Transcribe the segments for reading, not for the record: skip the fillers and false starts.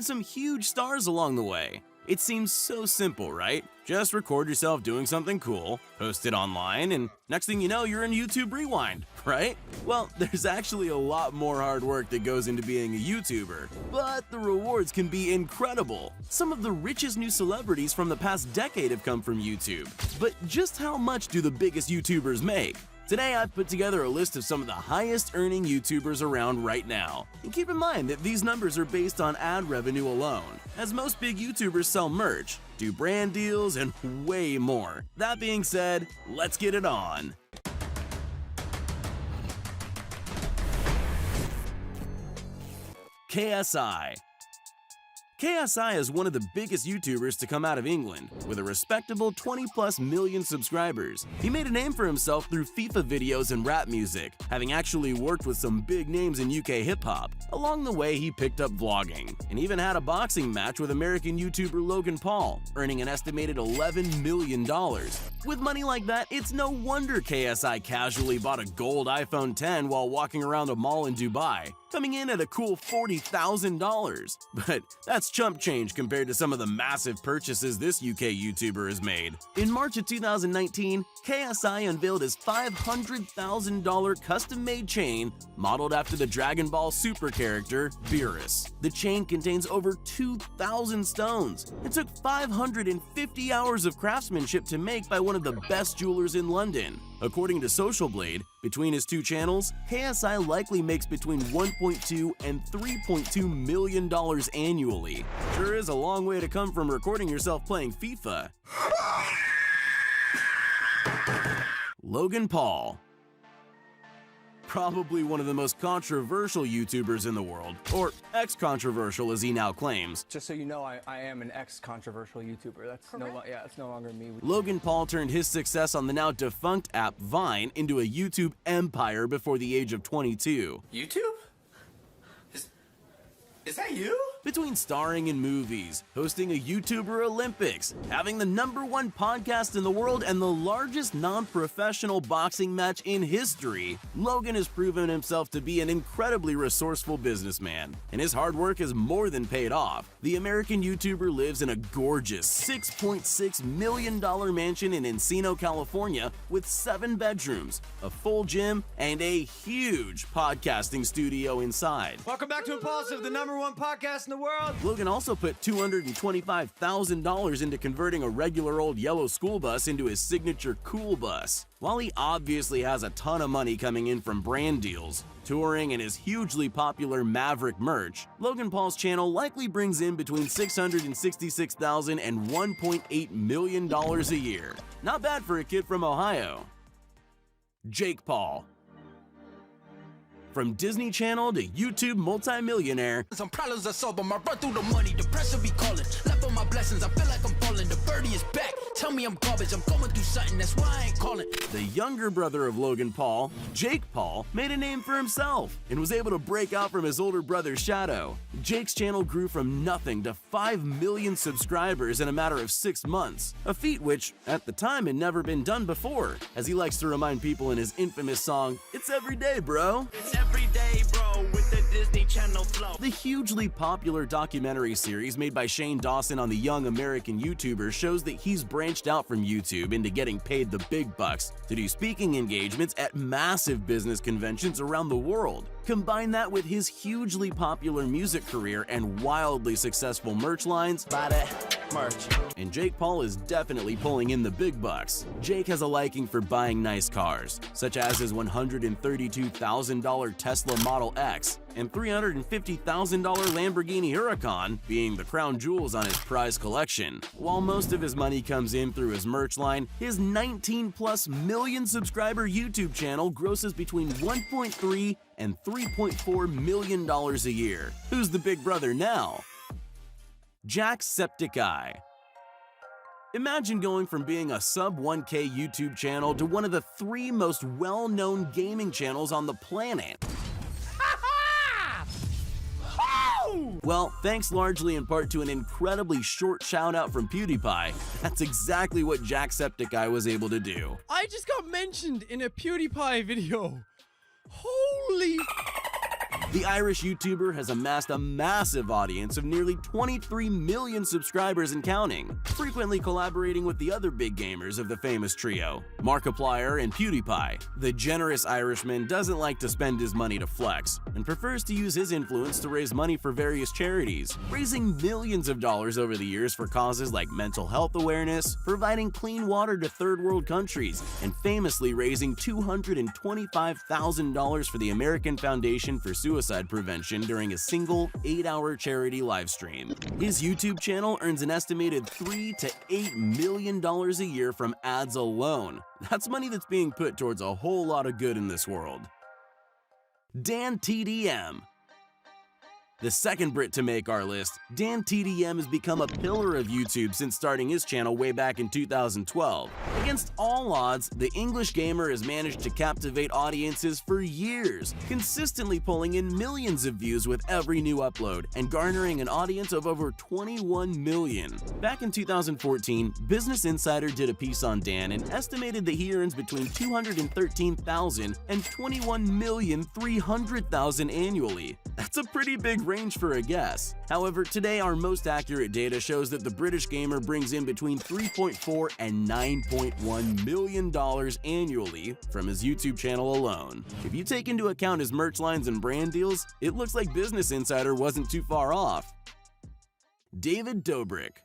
even some huge stars along the way. It seems so simple, right? Just record yourself doing something cool, post it online, and next thing you know, you're in YouTube Rewind, right? Well, there's actually a lot more hard work that goes into being a YouTuber, but the rewards can be incredible. Some of the richest new celebrities from the past decade have come from YouTube. But just how much do the biggest YouTubers make? Today, I've put together a list of some of the highest earning YouTubers around right now. And keep in mind that these numbers are based on ad revenue alone, as most big YouTubers sell merch, do brand deals, and way more. That being said, let's get it on. KSI. KSI is one of the biggest YouTubers to come out of England, with a respectable 20+ million subscribers. He made a name for himself through FIFA videos and rap music, having actually worked with some big names in UK hip-hop. Along the way, he picked up vlogging, and even had a boxing match with American YouTuber Logan Paul, earning an estimated $11 million. With money like that, it's no wonder KSI casually bought a gold iPhone X while walking around a mall in Dubai, coming in at a cool $40,000. But that's chump change compared to some of the massive purchases this UK YouTuber has made. In March of 2019, KSI unveiled his $500,000 custom-made chain modeled after the Dragon Ball Super character Beerus. The chain contains over 2,000 stones. It took 550 hours of craftsmanship to make by one of the best jewelers in London. According to Social Blade, between his two channels, KSI likely makes between $1.2 and $3.2 million annually. Sure is a long way to come from recording yourself playing FIFA. Logan Paul. Probably one of the most controversial YouTubers in the world, or ex-controversial as he now claims. Just so you know, I am an ex-controversial YouTuber. That's no longer me. Logan Paul turned his success on the now defunct app Vine into a YouTube empire before the age of 22. YouTube? Is that you? Between starring in movies, hosting a YouTuber Olympics, having the #1 podcast in the world, and the largest non-professional boxing match in history, Logan has proven himself to be an incredibly resourceful businessman, and his hard work has more than paid off. The American YouTuber lives in a gorgeous $6.6 million mansion in Encino, California, with 7 bedrooms, a full gym, and a huge podcasting studio inside. Welcome back to Impulsive, the #1 podcast in the world. Logan also put $225,000 into converting a regular old yellow school bus into his signature cool bus. While he obviously has a ton of money coming in from brand deals, touring, and his hugely popular Maverick merch, Logan Paul's channel likely brings in between $666,000 and $1.8 million a year. Not bad for a kid from Ohio. Jake Paul. From Disney Channel to YouTube multimillionaire, some problems I solve, but I run through the money, the pressure be calling. Left on my blessings, I feel like I'm falling. The birdie is back, tell me I'm garbage, I'm going through something, that's why I ain't calling. The younger brother of Logan Paul, Jake Paul, made a name for himself and was able to break out from his older brother's shadow. Jake's channel grew from nothing to 5 million subscribers in a matter of 6 months, a feat which, at the time, had never been done before, as he likes to remind people in his infamous song, "It's every day, bro." It's every day, bro, with the Disney Channel flow. The hugely popular documentary series made by Shane Dawson on the young American YouTuber shows that he's branched out from YouTube into getting paid the big bucks to do speaking engagements at massive business conventions around the world. Combine that with his hugely popular music career and wildly successful merch lines, buy that merch, and Jake Paul is definitely pulling in the big bucks. Jake has a liking for buying nice cars, such as his $132,000 Tesla Model X and $350,000 Lamborghini Huracan being the crown jewels on his prize collection. While most of his money comes in through his merch line, his 19+ million subscriber YouTube channel grosses between $1.3 and $3.4 million a year. Who's the big brother now? Jacksepticeye. Imagine going from being a sub-1K YouTube channel to one of the 3 most well-known gaming channels on the planet. Well, thanks largely in part to an incredibly short shout-out from PewDiePie, that's exactly what Jacksepticeye was able to do. I just got mentioned in a PewDiePie video. Holy... The Irish YouTuber has amassed a massive audience of nearly 23 million subscribers and counting, frequently collaborating with the other big gamers of the famous trio, Markiplier and PewDiePie. The generous Irishman doesn't like to spend his money to flex, and prefers to use his influence to raise money for various charities, raising millions of dollars over the years for causes like mental health awareness, providing clean water to third world countries, and famously raising $225,000 for the American Foundation for Suicide Prevention during a single 8-hour charity livestream. His YouTube channel earns an estimated $3 to $8 million a year from ads alone. That's money that's being put towards a whole lot of good in this world. Dan TDM. The second Brit to make our list, Dan TDM has become a pillar of YouTube since starting his channel way back in 2012. Against all odds, the English gamer has managed to captivate audiences for years, consistently pulling in millions of views with every new upload and garnering an audience of over 21 million. Back in 2014, Business Insider did a piece on Dan and estimated that he earns between $213,000 and $21,300,000 annually. That's a pretty big range for a guess. However, today our most accurate data shows that the British gamer brings in between $3.4 and $9.1 million annually from his YouTube channel alone. If you take into account his merch lines and brand deals, it looks like Business Insider wasn't too far off. David Dobrik.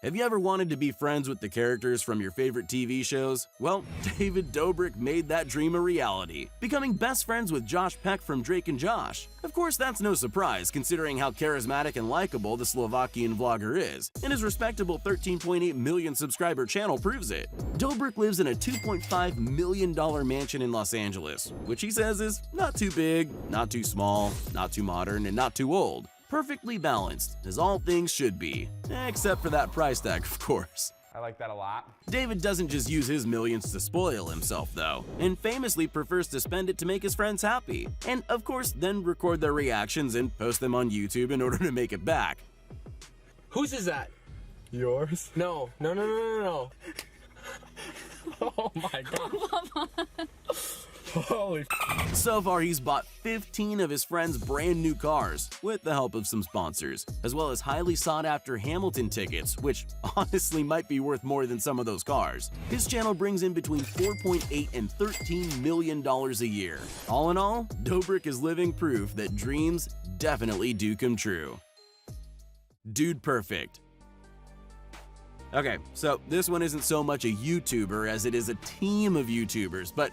Have you ever wanted to be friends with the characters from your favorite TV shows? Well, David Dobrik made that dream a reality, becoming best friends with Josh Peck from Drake and Josh. Of course, that's no surprise, considering how charismatic and likable the Slovakian vlogger is, and his respectable 13.8 million subscriber channel proves it. Dobrik lives in a $2.5 million mansion in Los Angeles, which he says is not too big, not too small, not too modern, and not too old. Perfectly balanced, as all things should be. Except for that price tag, of course. I like that a lot. David doesn't just use his millions to spoil himself, though, and famously prefers to spend it to make his friends happy. And, of course, then record their reactions and post them on YouTube in order to make it back. Whose is that? Yours? No. Oh my god. Holy So far, he's bought 15 of his friends' brand new cars, with the help of some sponsors, as well as highly sought-after Hamilton tickets, which honestly might be worth more than some of those cars. His channel brings in between $4.8 and $13 million a year. All in all, Dobrik is living proof that dreams definitely do come true. Dude Perfect. Okay, so this one isn't so much a YouTuber as it is a team of YouTubers, but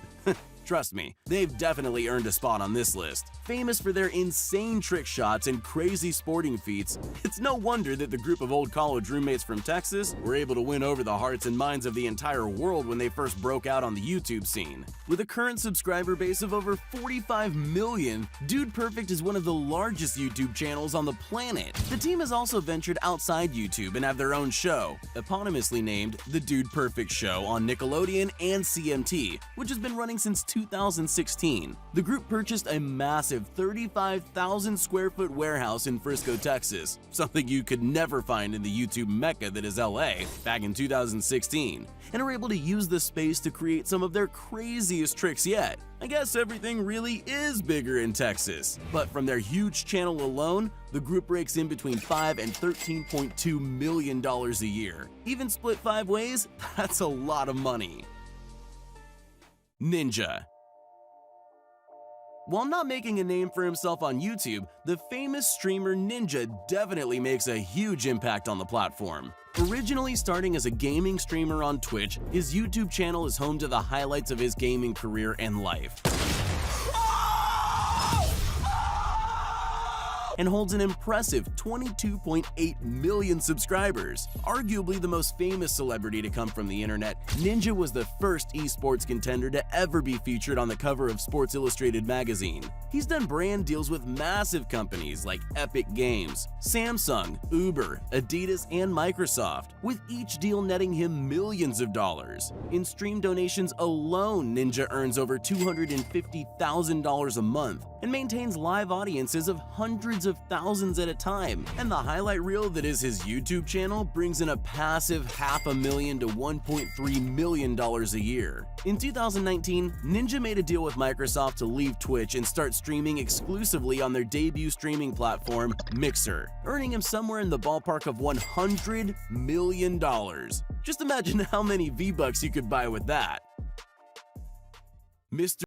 trust me, they've definitely earned a spot on this list. Famous for their insane trick shots and crazy sporting feats, it's no wonder that the group of old college roommates from Texas were able to win over the hearts and minds of the entire world when they first broke out on the YouTube scene. With a current subscriber base of over 45 million, Dude Perfect is one of the largest YouTube channels on the planet. The team has also ventured outside YouTube and have their own show, eponymously named The Dude Perfect Show on Nickelodeon and CMT, which has been running since 2016. The group purchased a massive 35,000 square foot warehouse in Frisco, Texas, something you could never find in the YouTube mecca that is LA, back in 2016, and are able to use the space to create some of their craziest tricks yet. I guess everything really is bigger in Texas. But from their huge channel alone, the group breaks in between $5 and $13.2 million a year. Even split 5 ways, that's a lot of money. Ninja. While not making a name for himself on YouTube, the famous streamer Ninja definitely makes a huge impact on the platform. Originally starting as a gaming streamer on Twitch, his YouTube channel is home to the highlights of his gaming career and life, and holds an impressive 22.8 million subscribers. Arguably the most famous celebrity to come from the internet, Ninja was the first esports contender to ever be featured on the cover of Sports Illustrated magazine. He's done brand deals with massive companies like Epic Games, Samsung, Uber, Adidas, and Microsoft, with each deal netting him millions of dollars. In stream donations alone, Ninja earns over $250,000 a month and maintains live audiences of hundreds of of thousands at a time, and the highlight reel that is his YouTube channel brings in a passive $500,000 to $1.3 million a year. In 2019, Ninja made a deal with Microsoft to leave Twitch and start streaming exclusively on their debut streaming platform, Mixer, earning him somewhere in the ballpark of $100 million. Just imagine how many V-Bucks you could buy with that. Mr.